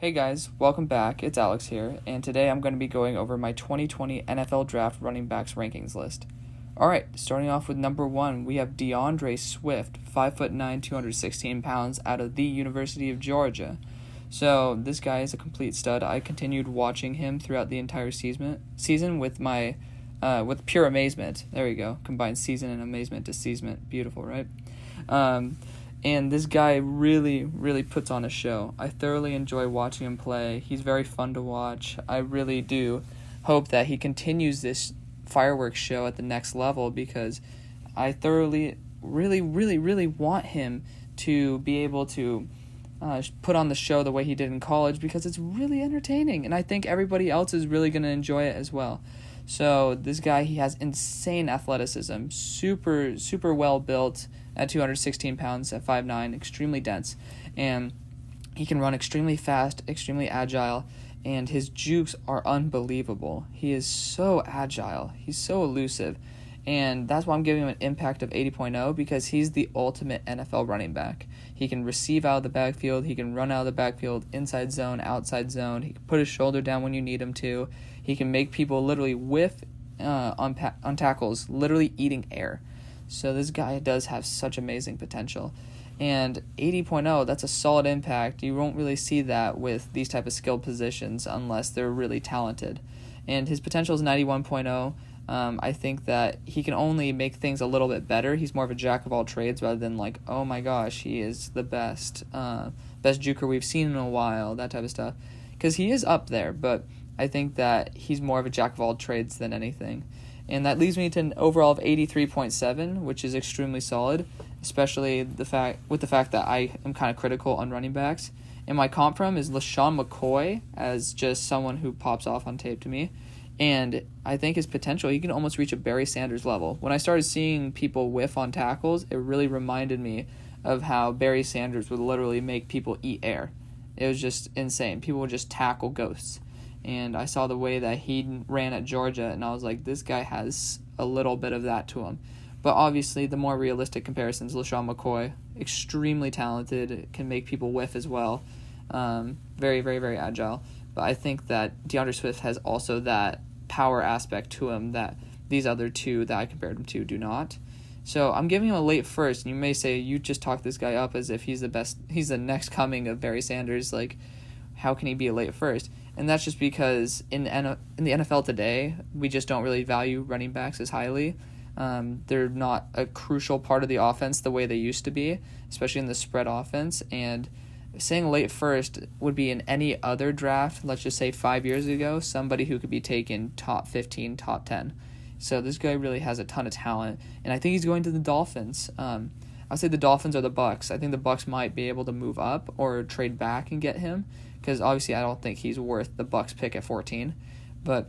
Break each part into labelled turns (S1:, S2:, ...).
S1: Hey guys, welcome back. It's Alex here, and today I'm going to be going over my 2020 NFL Draft running backs rankings list. Alright, starting off with number 1, we have DeAndre Swift, 5'9", 216 pounds, out of the University of Georgia. So, this guy is a complete stud. I continued watching him throughout the entire season with with pure amazement. There we go. Combine season and amazement to seasonment. Beautiful, right? And this guy really, really puts on a show. I thoroughly enjoy watching him play. He's very fun to watch. I really do hope that he continues this fireworks show at the next level because I thoroughly, really want him to be able to put on the show the way he did in college because it's really entertaining. And I think everybody else is really going to enjoy it as well. So this guy, he has insane athleticism, super well built at 216 pounds, at 5'9", extremely dense, and he can run extremely fast, extremely agile, and his jukes are unbelievable. He is so agile, he's so elusive, and that's why I'm giving him an impact of 80.0 because he's the ultimate NFL running back. He can receive out of the backfield, he can run out of the backfield, inside zone, outside zone, he can put his shoulder down when you need him to, he can make people literally whiff on tackles, literally eating air. So this guy does have such amazing potential. And 80.0, that's a solid impact. You won't really see that with these type of skilled positions unless they're really talented. And his potential is 91.0. I think that he can only make things a little bit better. He's more of a jack of all trades rather than like, oh my gosh, he is the best juker we've seen in a while, that type of stuff. Because he is up there, but I think that he's more of a jack of all trades than anything. And that leaves me to an overall of 83.7, which is extremely solid, especially with the fact that I am kind of critical on running backs. And my comp from is LaShawn McCoy as just someone who pops off on tape to me. And I think his potential, he can almost reach a Barry Sanders level. When I started seeing people whiff on tackles, it really reminded me of how Barry Sanders would literally make people eat air. It was just insane. People would just tackle ghosts. And I saw the way that he ran at Georgia, and I was like, this guy has a little bit of that to him. But obviously, the more realistic comparisons, LaShawn McCoy, extremely talented, can make people whiff as well. Very agile. But I think that DeAndre Swift has also that power aspect to him that these other two that I compared him to do not. So I'm giving him a late first, and you may say, you just talked this guy up as if he's the best, he's the next coming of Barry Sanders. Like, how can he be a late first? And that's just because in the NFL today, we just don't really value running backs as highly. They're not a crucial part of the offense the way they used to be, especially in the spread offense. And saying late first would be in any other draft, let's just say 5 years ago, somebody who could be taken top 15, top 10. So this guy really has a ton of talent, and I think he's going to the Dolphins. I'll say the Dolphins or the Bucks. I think the Bucks might be able to move up or trade back and get him, because obviously I don't think he's worth the Bucks pick at 14. But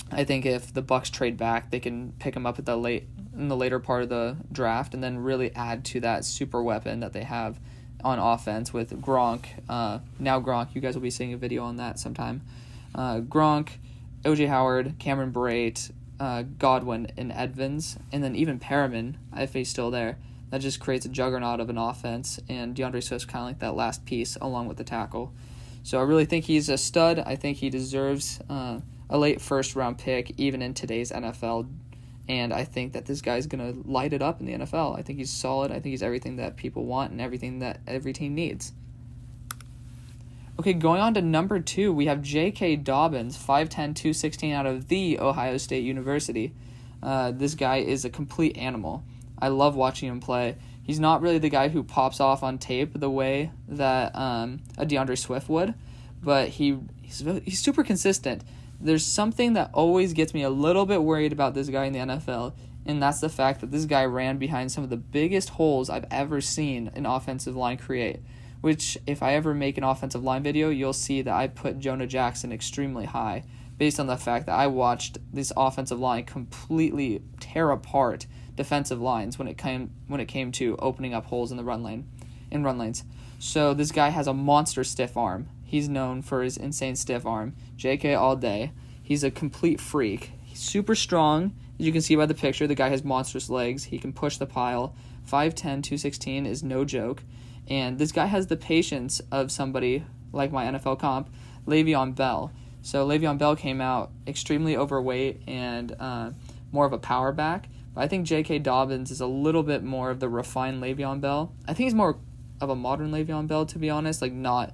S1: I think if the Bucks trade back, they can pick him up in the later part of the draft and then really add to that super weapon that they have on offense with Gronk. Now Gronk, you guys will be seeing a video on that sometime. Gronk, O.J. Howard, Cameron Brate, Godwin, and Edmonds, and then even Perriman, if he's still there. That just creates a juggernaut of an offense, and DeAndre Swift's kind of like that last piece along with the tackle. So I really think he's a stud. I think he deserves a late first-round pick, even in today's NFL. And I think that this guy's going to light it up in the NFL. I think he's solid. I think he's everything that people want and everything that every team needs. Okay, going on to number 2, we have J.K. Dobbins, 5'10", 216 out of the Ohio State University. This guy is a complete animal. I love watching him play. He's not really the guy who pops off on tape the way that a DeAndre Swift would, but he's super consistent. There's something that always gets me a little bit worried about this guy in the NFL, and that's the fact that this guy ran behind some of the biggest holes I've ever seen an offensive line create, which if I ever make an offensive line video, you'll see that I put Jonah Jackson extremely high based on the fact that I watched this offensive line completely tear apart defensive lines when it came to opening up holes in the run lanes. So this guy has a monster stiff arm. He's known for his insane stiff arm. JK all day. He's a complete freak. He's super strong. As you can see by the picture, the guy has monstrous legs. He can push the pile. 5'10", 216 is no joke. And this guy has the patience of somebody like my NFL comp, Le'Veon Bell. So Le'Veon Bell came out extremely overweight and more of a power back. But I think J.K. Dobbins is a little bit more of the refined Le'Veon Bell. I think he's more of a modern Le'Veon Bell, to be honest, like not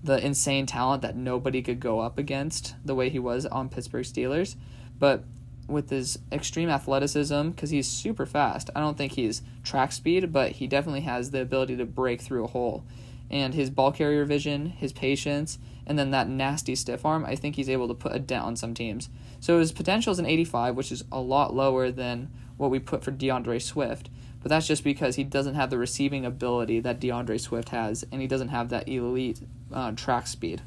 S1: the insane talent that nobody could go up against the way he was on Pittsburgh Steelers. But with his extreme athleticism, because he's super fast, I don't think he's track speed, but he definitely has the ability to break through a hole. And his ball carrier vision, his patience, and then that nasty stiff arm, I think he's able to put a dent on some teams. So his potential is an 85, which is a lot lower than what we put for DeAndre Swift. But that's just because he doesn't have the receiving ability that DeAndre Swift has, and he doesn't have that elite track speed.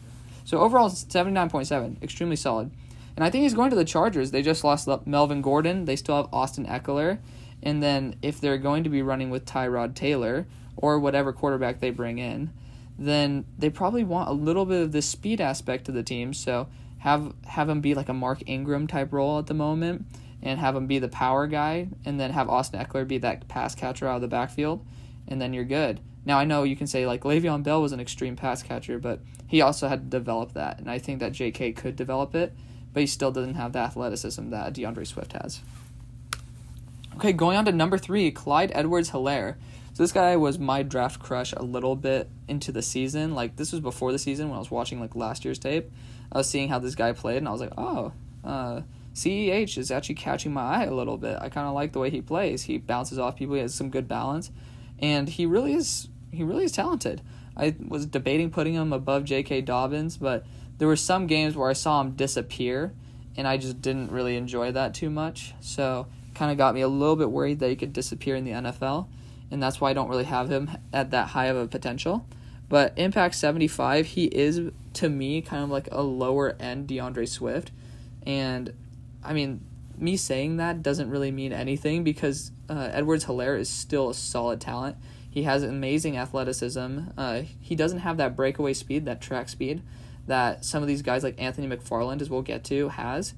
S1: So overall, 79.7, extremely solid. And I think he's going to the Chargers. They just lost Melvin Gordon. They still have Austin Eckler. And then if they're going to be running with Tyrod Taylor or whatever quarterback they bring in, then they probably want a little bit of the speed aspect to the team. So have him be like a Mark Ingram type role at the moment, and have him be the power guy, and then have Austin Eckler be that pass catcher out of the backfield, and then you're good. Now, I know you can say, like, Le'Veon Bell was an extreme pass catcher, but he also had to develop that, and I think that J.K. could develop it, but he still doesn't have the athleticism that DeAndre Swift has. Okay, going on to number 3, Clyde Edwards-Helaire. So this guy was my draft crush a little bit into the season. Like, this was before the season when I was watching, like, last year's tape. I was seeing how this guy played, and I was like, CEH is actually catching my eye a little bit. I kind of like the way he plays. He bounces off people. He has some good balance, and he really is talented. I was debating putting him above J.K. Dobbins, but there were some games where I saw him disappear, and I just didn't really enjoy that too much. So kind of got me a little bit worried that he could disappear in the NFL, and that's why I don't really have him at that high of a potential. But impact 75, he is, to me, kind of like a lower-end DeAndre Swift, and I mean, me saying that doesn't really mean anything because Edwards-Helaire is still a solid talent. He has amazing athleticism. He doesn't have that breakaway speed, that track speed, that some of these guys like Anthony McFarland, as we'll get to, has.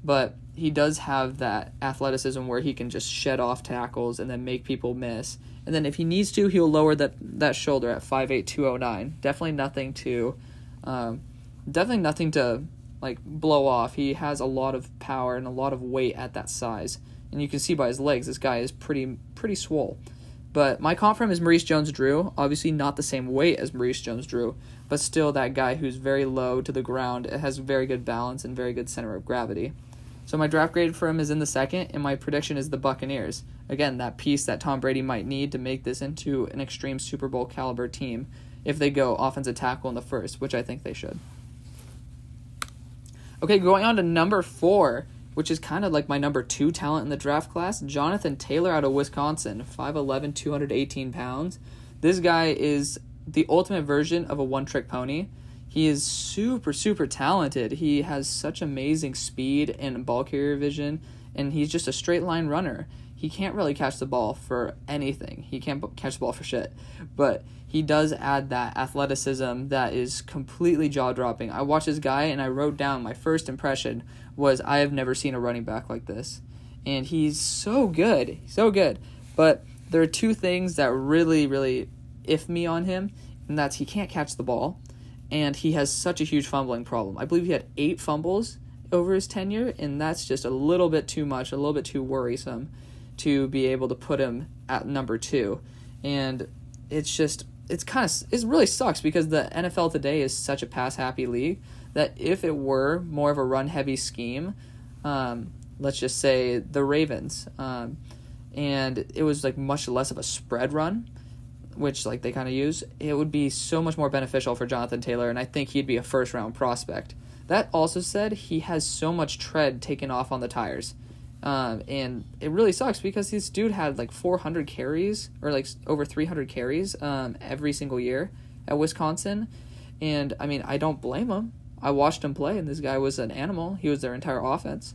S1: But he does have that athleticism where he can just shed off tackles and then make people miss. And then if he needs to, he'll lower that shoulder at 5'8", 209. Definitely nothing to like blow off. He has a lot of power and a lot of weight at that size, and you can see by his legs this guy is pretty swole. But my comp for him is Maurice Jones-Drew. Obviously not the same weight as Maurice Jones-Drew, but still that guy who's very low to the ground. It has very good balance and very good center of gravity. So my draft grade for him is in the second, and my prediction is the Buccaneers. Again, that piece that Tom Brady might need to make this into an extreme Super Bowl caliber team if they go offensive tackle in the first, which I think they should. Okay, going on to number 4, which is kind of like my number 2 talent in the draft class, Jonathan Taylor out of Wisconsin, 5'11", 218 pounds. This guy is the ultimate version of a one-trick pony. He is super, super talented. He has such amazing speed and ball carrier vision, and he's just a straight line runner. He can't really catch the ball for anything. He can't catch the ball for shit. But he does add that athleticism that is completely jaw-dropping. I watched this guy, and I wrote down my first impression was I have never seen a running back like this. And he's so good. So good. But there are 2 things that really, really iff me on him, and that's he can't catch the ball, and he has such a huge fumbling problem. I believe he had 8 fumbles over his tenure, and that's just a little bit too much, a little bit too worrisome to be able to put him at number 2. And it really sucks because the NFL today is such a pass-happy league that if it were more of a run-heavy scheme, let's just say the Ravens, and it was like much less of a spread run, which like they kind of use, it would be so much more beneficial for Jonathan Taylor, and I think he'd be a first-round prospect. That also said, he has so much tread taken off on the tires. And it really sucks because this dude had like 400 carries or like over 300 carries every single year at Wisconsin. And I mean, I don't blame him. I watched him play, and this guy was an animal. He was their entire offense.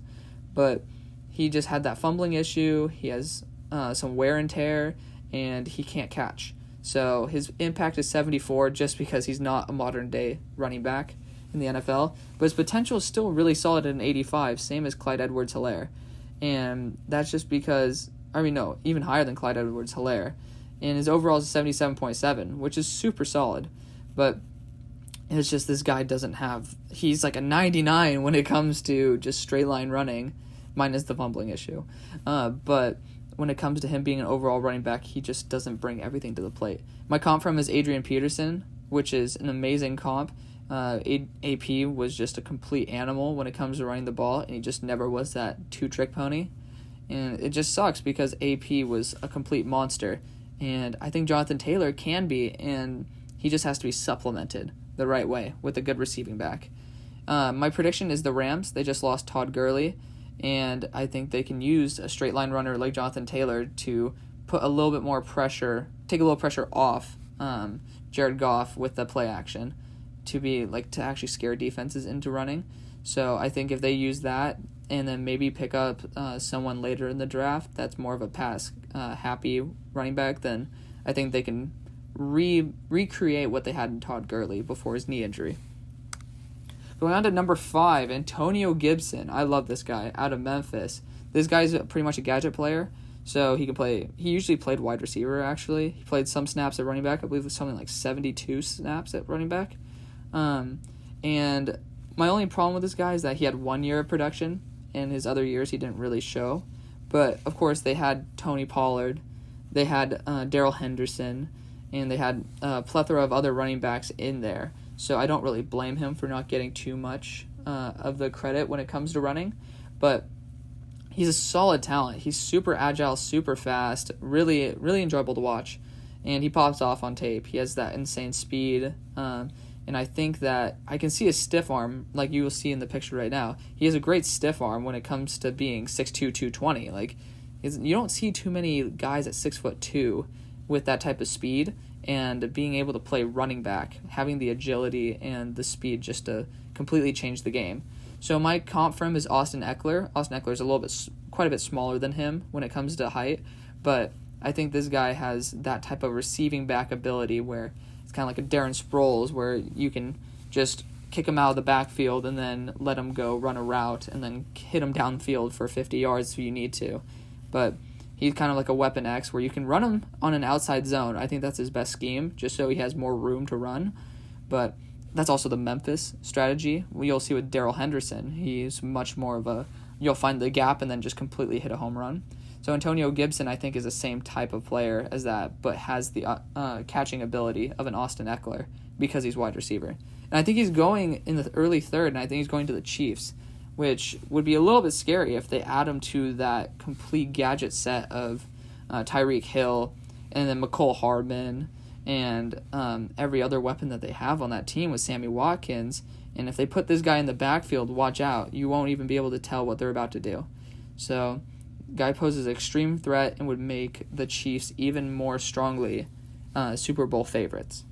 S1: But he just had that fumbling issue. He has some wear and tear, and he can't catch. So his impact is 74 just because he's not a modern-day running back in the NFL. But his potential is still really solid at an 85, same as Clyde Edwards-Helaire. And that's just because, even higher than Clyde Edwards-Helaire. And his overall is 77.7, which is super solid. But It's just this guy he's like a 99 when it comes to just straight line running, minus the fumbling issue. But when it comes to him being an overall running back, he just doesn't bring everything to the plate. My comp from him is Adrian Peterson, which is an amazing comp. AP was just a complete animal when it comes to running the ball, and he just never was that two-trick pony. And it just sucks because AP was a complete monster. And I think Jonathan Taylor can be, and he just has to be supplemented the right way with a good receiving back. My prediction is the Rams. They just lost Todd Gurley, and I think they can use a straight line runner like Jonathan Taylor to put a little bit more pressure, take a little pressure off Jared Goff with the play action to actually scare defenses into running. So I think if they use that and then maybe pick up someone later in the draft that's more of a pass happy running back, then I think they can recreate what they had in Todd Gurley before his knee injury. Going on to number 5, Antonio Gibson. I love this guy out of Memphis. This guy's pretty much a gadget player, so he can play. He usually played wide receiver, actually. He played some snaps at running back. I believe it was something like 72 snaps at running back. And my only problem with this guy is that he had 1 year of production, and his other years he didn't really show. But, of course, they had Tony Pollard, they had Darrell Henderson, and they had a plethora of other running backs in there. So I don't really blame him for not getting too much of the credit when it comes to running. But he's a solid talent. He's super agile, super fast, really, really enjoyable to watch. And he pops off on tape. He has that insane speed. And I think that I can see his stiff arm, like you will see in the picture right now. He has a great stiff arm when it comes to being 6'2", 220. Like, you don't see too many guys at 6'2" with that type of speed. And being able to play running back, having the agility and the speed just to completely change the game. So my comp for him is Austin Eckler. Austin Eckler is quite a bit smaller than him when it comes to height, but I think this guy has that type of receiving back ability where it's kind of like a Darren Sproles, where you can just kick him out of the backfield and then let him go run a route and then hit him downfield for 50 yards if you need to. But he's kind of like a Weapon X where you can run him on an outside zone. I think that's his best scheme, just so he has more room to run. But that's also the Memphis strategy. You'll see with Darrell Henderson, he's much more of you'll find the gap and then just completely hit a home run. So Antonio Gibson, I think, is the same type of player as that, but has the catching ability of an Austin Eckler because he's wide receiver. And I think he's going in the early third, and I think he's going to the Chiefs, which would be a little bit scary if they add him to that complete gadget set of Tyreek Hill and then McCole Hardman and every other weapon that they have on that team with Sammy Watkins. And if they put this guy in the backfield, watch out. You won't even be able to tell what they're about to do. So, guy poses extreme threat and would make the Chiefs even more strongly Super Bowl favorites.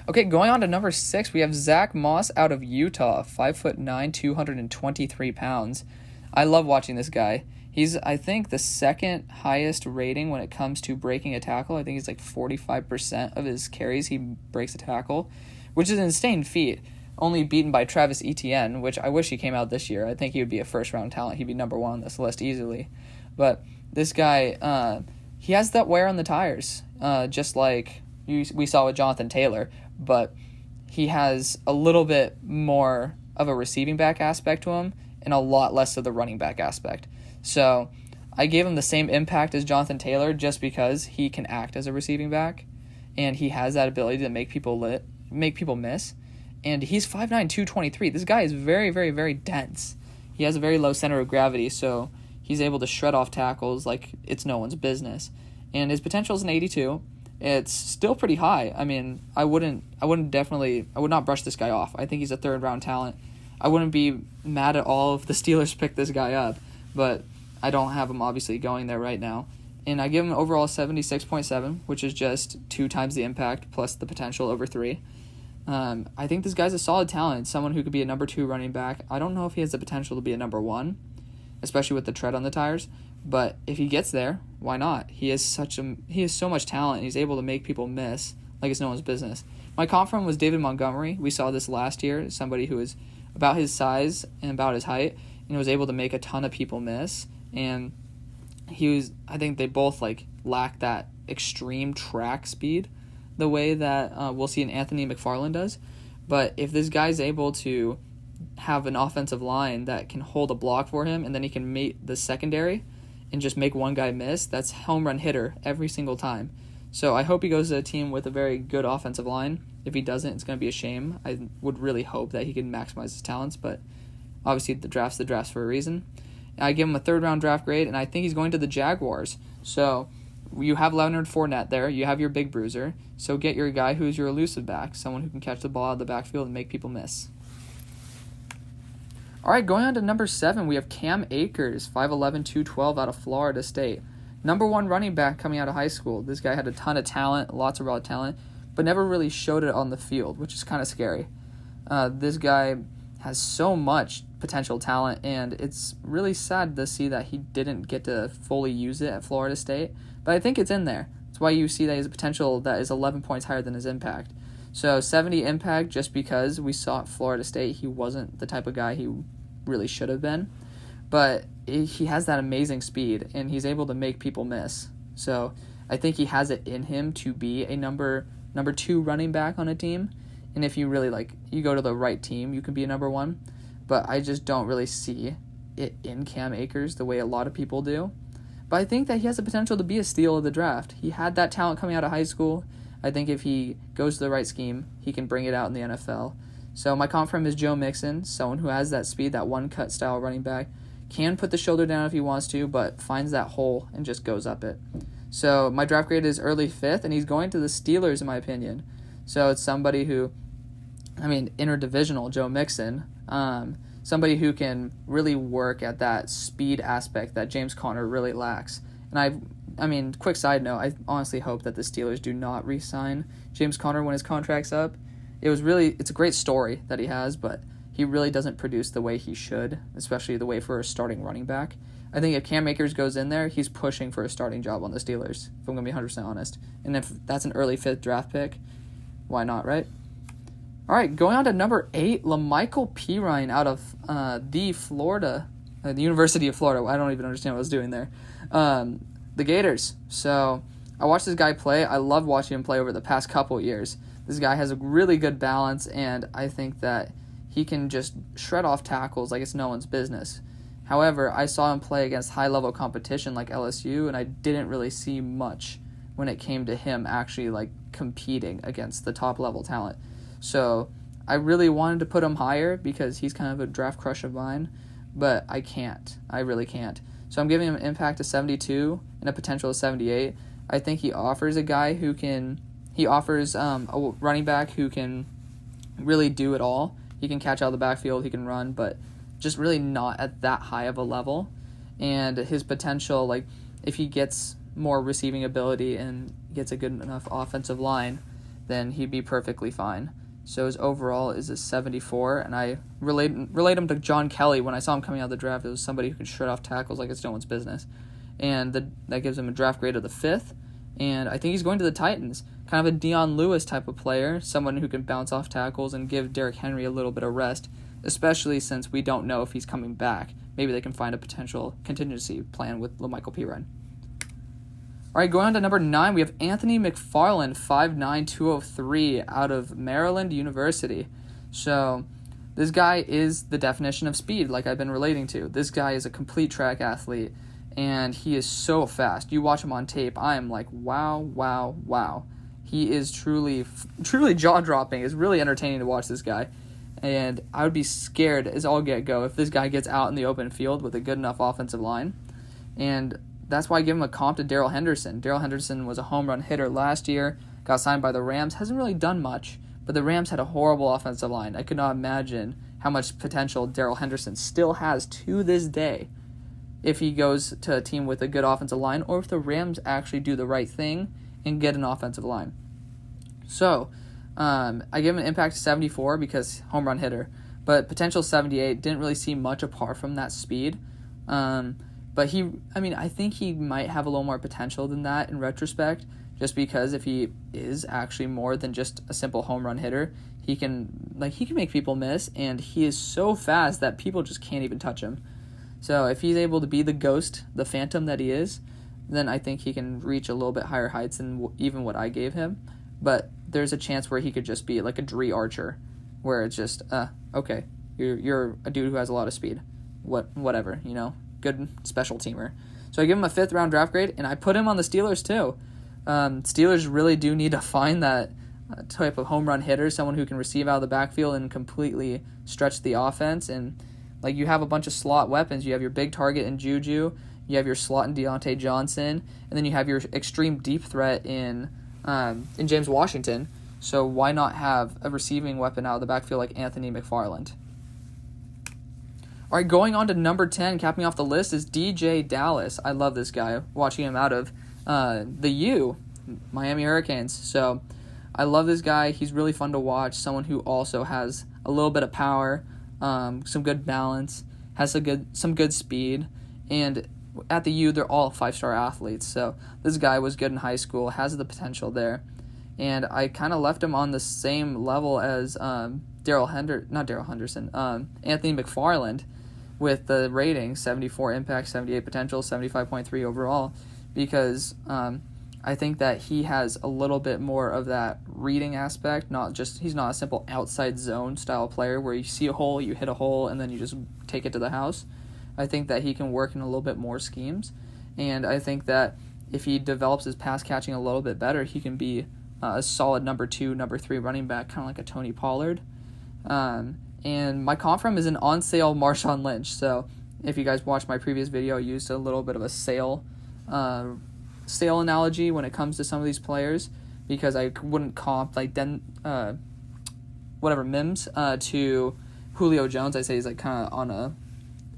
S1: Okay, going on to number 6, we have Zack Moss out of Utah, 5'9", 223 pounds. I love watching this guy. He's, I think, the second highest rating when it comes to breaking a tackle. I think he's like 45% of his carries he breaks a tackle, which is an insane feat, only beaten by Travis Etienne, which I wish he came out this year. I think he would be a first-round talent. He'd be number 1 on this list easily. But this guy, he has that wear on the tires, just like we saw with Jonathan Taylor, but he has a little bit more of a receiving back aspect to him and a lot less of the running back aspect. So I gave him the same impact as Jonathan Taylor just because he can act as a receiving back and he has that ability to make people miss. And he's 5'9", 223. This guy is very, very, very dense. He has a very low center of gravity, so he's able to shred off tackles like it's no one's business. And his potential is an 82. It's still pretty high. I mean, I would not brush this guy off. I think he's a third-round talent. I wouldn't be mad at all if the Steelers picked this guy up, but I don't have him obviously going there right now. And I give him overall 76.7, which is just 2 times the impact plus the potential over 3. I think this guy's a solid talent, someone who could be a number 2 running back. I don't know if he has the potential to be a number 1, especially with the tread on the tires. But if he gets there, why not? He has so much talent, and he's able to make people miss like it's no one's business. My comp from was David Montgomery. We saw this last year, somebody who was about his size and about his height, and was able to make a ton of people miss. And I think they both lack that extreme track speed the way that we'll see an Anthony McFarland does. But if this guy's able to have an offensive line that can hold a block for him, and then he can meet the secondary and just make one guy miss, that's home run hitter every single time. So I hope he goes to a team with a very good offensive line. If he doesn't, it's going to be a shame. I would really hope that he can maximize his talents, but obviously the draft's for a reason. I give him a third-round draft grade, and I think he's going to the Jaguars. So you have Leonard Fournette there. You have your big bruiser. So get your guy who's your elusive back, someone who can catch the ball out of the backfield and make people miss. All right, going on to number 7, we have Cam Akers, 5'11", 212 out of Florida State. Number 1 running back coming out of high school. This guy had a ton of talent, lots of raw talent, but never really showed it on the field, which is kind of scary. This guy has so much potential talent, and it's really sad to see that he didn't get to fully use it at Florida State, but I think it's in there. That's why you see that he has a potential that is 11 points higher than his impact. So 70 impact just because we saw at Florida State he wasn't the type of guy he really should have been, but he has that amazing speed, and he's able to make people miss. So I think he has it in him to be a number 2 running back on a team, and if you really you go to the right team, you can be a number 1, but I just don't really see it in Cam Akers the way a lot of people do. But I think that he has the potential to be a steal of the draft. He had that talent coming out of high school. I think if he goes to the right scheme, he can bring it out in the NFL. So my comp for him is Joe Mixon, someone who has that speed, that one-cut style running back, can put the shoulder down if he wants to, but finds that hole and just goes up it. So my draft grade is early 5th, and he's going to the Steelers in my opinion. So it's somebody who, interdivisional Joe Mixon, somebody who can really work at that speed aspect that James Conner really lacks. And quick side note, I honestly hope that the Steelers do not re-sign James Conner when his contract's up. It's a great story that he has, but he really doesn't produce the way he should, especially the way for a starting running back. I think if Cam Akers goes in there, he's pushing for a starting job on the Steelers, if I'm going to be 100% honest. And if that's an early 5th draft pick, why not, right? All right, going on to number 8, LaMichael Pirine out of the University of Florida. I don't even understand what I was doing there. The Gators. So I watched this guy play. I love watching him play over the past couple years. This guy has a really good balance, and I think that he can just shred off tackles like it's no one's business. However, I saw him play against high-level competition like LSU, and I didn't really see much when it came to him actually competing against the top-level talent. So I really wanted to put him higher because he's kind of a draft crush of mine, but I can't. I really can't. So I'm giving him an impact of 72 and a potential of 78. I think he offers a guy who can... He offers a running back who can really do it all. He can catch out of the backfield, he can run, but just really not at that high of a level. And his potential, if he gets more receiving ability and gets a good enough offensive line, then he'd be perfectly fine. So his overall is a 74, and I relate him to John Kelly. When I saw him coming out of the draft, it was somebody who could shred off tackles like it's no one's business. And that gives him a draft grade of the 5th, and I think he's going to the Titans. Kind of a Deion Lewis type of player, someone who can bounce off tackles and give Derrick Henry a little bit of rest, especially since we don't know if he's coming back. Maybe they can find a potential contingency plan with LaMichael Pirine. All right, going on to number 9, we have Anthony McFarland, 5'9", 203, out of Maryland University. So this guy is the definition of speed, like I've been relating to. This guy is a complete track athlete, and he is so fast. You watch him on tape, I am like, wow, wow, wow. He is truly jaw-dropping. It's really entertaining to watch this guy. And I would be scared as all get go if this guy gets out in the open field with a good enough offensive line. And that's why I give him a comp to Darrell Henderson. Darrell Henderson was a home run hitter last year, got signed by the Rams, hasn't really done much, but the Rams had a horrible offensive line. I could not imagine how much potential Darrell Henderson still has to this day if he goes to a team with a good offensive line, or if the Rams actually do the right thing and get an offensive line. So, I give him an impact of 74 because home run hitter, but potential 78, didn't really see much apart from that speed. But I think he might have a little more potential than that in retrospect, just because if he is actually more than just a simple home run hitter, he can make people miss, and he is so fast that people just can't even touch him. So if he's able to be the ghost, the phantom that he is, then I think he can reach a little bit higher heights than even what I gave him. but there's a chance where he could just be like a Dree Archer, where it's just, okay, you're a dude who has a lot of speed. Whatever, good special teamer. So I give him a 5th round draft grade, and I put him on the Steelers too. Steelers really do need to find that type of home run hitter, someone who can receive out of the backfield and completely stretch the offense. And like, you have a bunch of slot weapons. You have your big target in Juju, you have your slot in Deontay Johnson, and then you have your extreme deep threat in James Washington. So why not have a receiving weapon out of the backfield like Anthony McFarland? All right, going on to number 10, capping off the list, is Deejay Dallas. I love this guy, watching him out of the Miami Hurricanes. So I love this guy. He's really fun to watch, someone who also has a little bit of power, some good balance, has some good speed, and at the U, they're all 5-star athletes. So this guy was good in high school, has the potential there, and I kind of left him on the same level as Anthony McFarland, with the rating 74 impact, 78 potential, 75.3 overall, because I think that he has a little bit more of that reading aspect. He's not a simple outside zone style player where you see a hole, you hit a hole, and then you just take it to the house. I think that he can work in a little bit more schemes, and I think that if he develops his pass catching a little bit better, he can be a solid number 2, number 3 running back, kind of like a Tony Pollard. And my comp from is an on-sale Marshawn Lynch. So if you guys watched my previous video, I used a little bit of a sale analogy when it comes to some of these players, because I wouldn't comp like Mims to Julio Jones. I say he's like kind of on a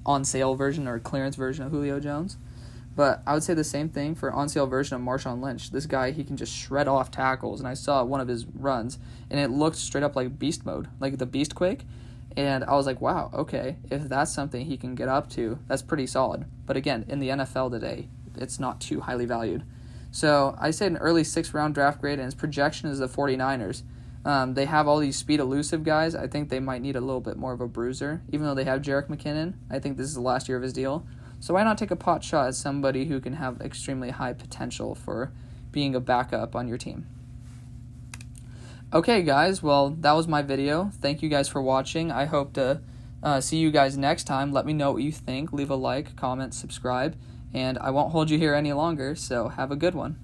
S1: on-sale version or a clearance version of Julio Jones. But I would say the same thing for on-sale version of Marshawn Lynch. This guy, he can just shred off tackles, and I saw one of his runs, and it looked straight up like beast mode, like the Beast Quake. And I was like, wow, okay, if that's something he can get up to, that's pretty solid. But again, in the NFL today, it's not too highly valued. So I said an early 6th round draft grade, and his projection is the 49ers. They have all these speed elusive guys. I think they might need a little bit more of a bruiser, even though they have Jerick McKinnon. I think this is the last year of his deal. So why not take a pot shot at somebody who can have extremely high potential for being a backup on your team? Okay, guys, well, that was my video. Thank you guys for watching. I hope to see you guys next time. Let me know what you think. Leave a like, comment, subscribe, and I won't hold you here any longer, so have a good one.